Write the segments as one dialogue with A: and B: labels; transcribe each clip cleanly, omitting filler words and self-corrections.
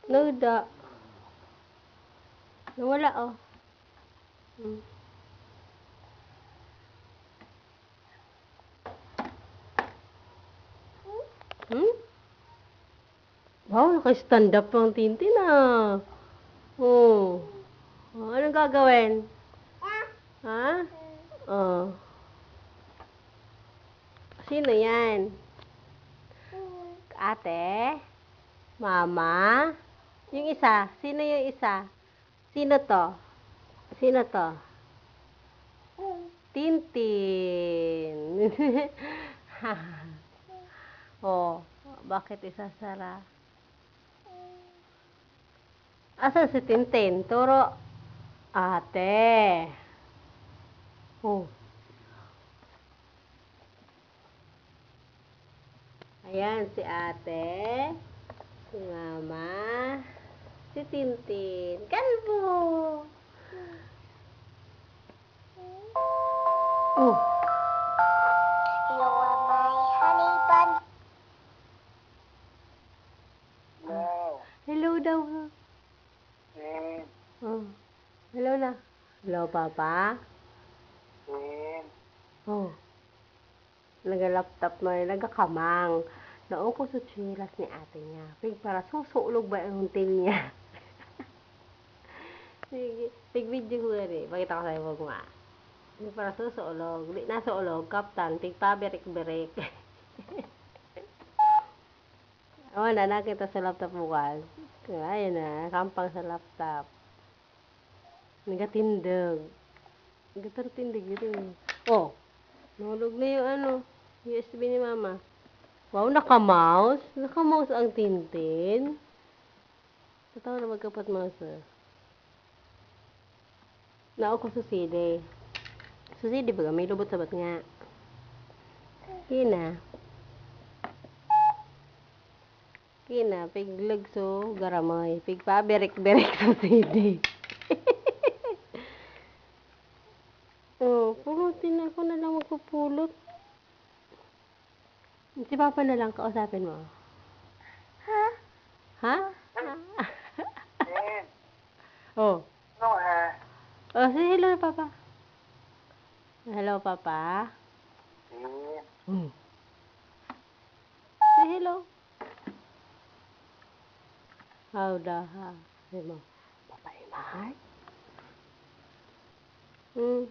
A: Nawala. Nawala, oh. Hmm. Hmm? Wow, naka-stand up ang Tintin, ah. Oh. Oh, anong gagawin? Ha? Oh. Sino yan? Ate? Mama? Yung isa? Sino yung isa? Sino to? Sino to? Tintin. Oh, bakit isasara? Asan si Tintin? Turo. Ate. Oh. Ayan, si ate. Si mama. Si Tintin. Kalbo. Oh.
B: You are my honey bun.
A: Hello daw.
C: Tin,
A: Oh. Hello na. Hello, Papa.
C: Tin,
A: Oh. Nag-laptop na nagakamang. Noon ko sa tsilas ni ate niya. Pig para susulog ba ang tin niya? Sige. Pig video ko rin. Pakita ko sa'yo mo nga. Pig para susulog. Di na suulog. Kaptan. Pig pa berik-berik. Oh, na nakita sa laptop bukas. Ayun na. Kampang sa laptop. Nagatindag. Nagatindag rin. Oh. Nahulog na yung ano. USB ni mama. Wow, naka-mouse. Naka-mouse ang Tintin. Tatawa na magkapat mouse. Nao ko sa sili. Sa sili ba? May lubot sabat nga. Kina. Kina. Piglagso. Garamoy. Pigpa. Berik-berik sa sili. Oh, pulutin ako na lang magpupulot. Si Papa na lang kausapin mo.
B: Ha?
A: Ha?
C: Tin,
A: Oh.
C: ano ha?
A: Oh, say hello, Papa. Hello, Papa.
C: Tin,
A: Hmm. Say hello. How the ha? Say mo. Papa Imar? Hmm.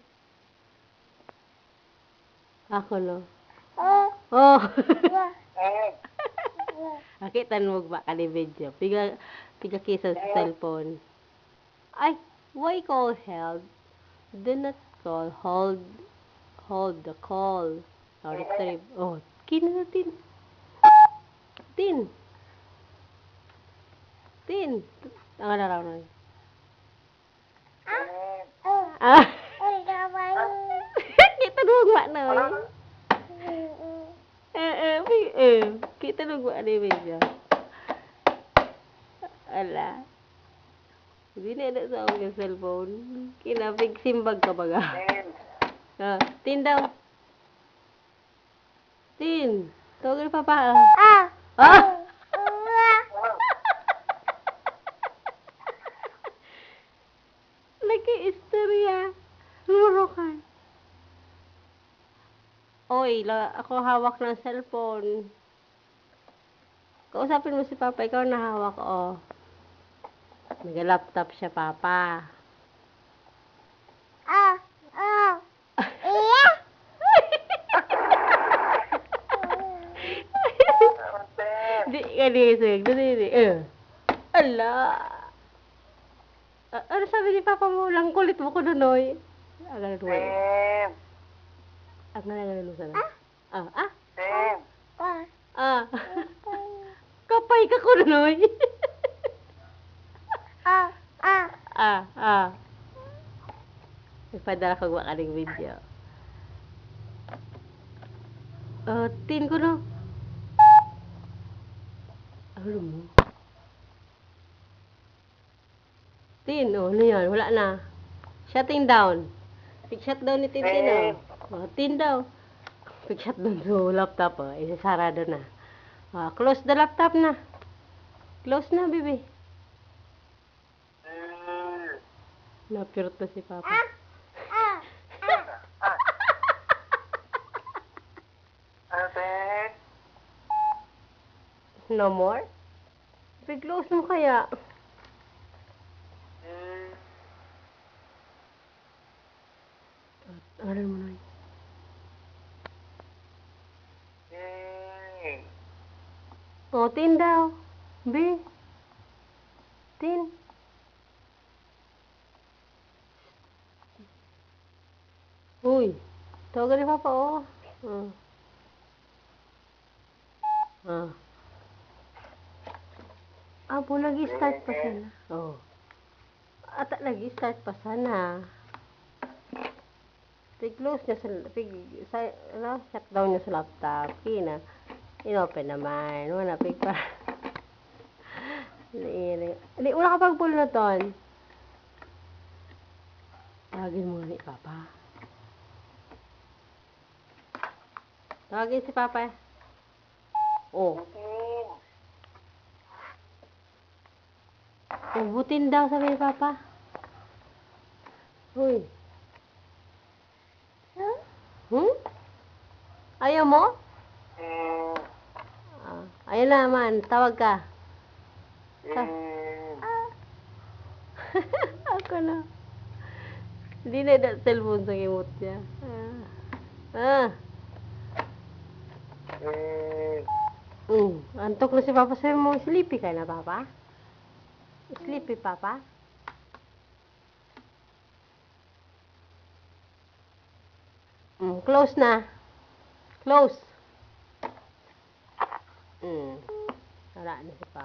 A: Ako no.
B: Oh.
A: Oh.
C: Tin,
A: Akitan mo ba ka ni video? Piga kisa sa cellphone. Ay, why call held? Do not call. Hold the call. Or retrieve. Oh, kina na tin. Tin. Tin. Ang alaraw na.
C: Tin,
A: Ah.
B: Ay, naman.
A: Kita nung mak na. Kita nung mak ni video. Ala. Hindi na na sa akong cellphone. Kinapig simbag ka baga.
C: Tin,
A: Ah, tin daw. Tin. Tawagan pa pa.
B: Ah.
A: Ah! Nag-istorya. Ruro ka. Oy, ako hawak ng cellphone. Kausapin mo si Papa, ikaw na hawak, oh. Nag-laptop siya, Papa.
B: Ah. Ah. Iya.
C: Tin,
A: Di ka nisig. Di. Ala. Ano sabi ni Papa mo? Lang kulit mo ko nunoy. Agad mo.
C: Tin,
A: Agad sana. Ah.
C: Tin,
B: Ah.
A: Ah. Kapay ka ko nunoy.
B: Ah. Ah.
A: Ah. Ipadala ko ka ng video. Tin ko no. Ano mo? Tin, ano yan? Wala na. Shutting down. Pig-shut down ni Tintin, oh. Tin daw. Pig-shut down sa laptop, oh. Isasarado na. Close the laptop na. Close na, baby. Napirot na si Papa.
B: Ah.
C: Ah. Ano, te?
A: No more? Close mo kaya.
C: Hmm.
A: Aral mo na yun.
C: Hmm.
A: Oh, tin daw. B. Tin. Uy. Tawagan ni Papa, oh. Ah. Ah. Abo, nag-start pa sana. Oh. Ata, nag-start pa sana. Close niya shutdown niya sa laptop. Kina. In-open naman. Wala, pa. Hindi, wala ka pag pull na ton. Tawagin mo nga ni Papa. Tawagin si Papa. Oh. Ubutin daw, sabi ni Papa. Uy. Hmm? Ayaw mo?
C: Hmm.
A: Ayun naman, tawag ka.
C: Hmm.
A: Ako na. Hindi na yung cellphone sa kimot niya. Ah. Antok na si Papa. Sabi mo, sleepy ka na, Papa? Sleepy, Papa? Close na. Close. Wala na si Papa.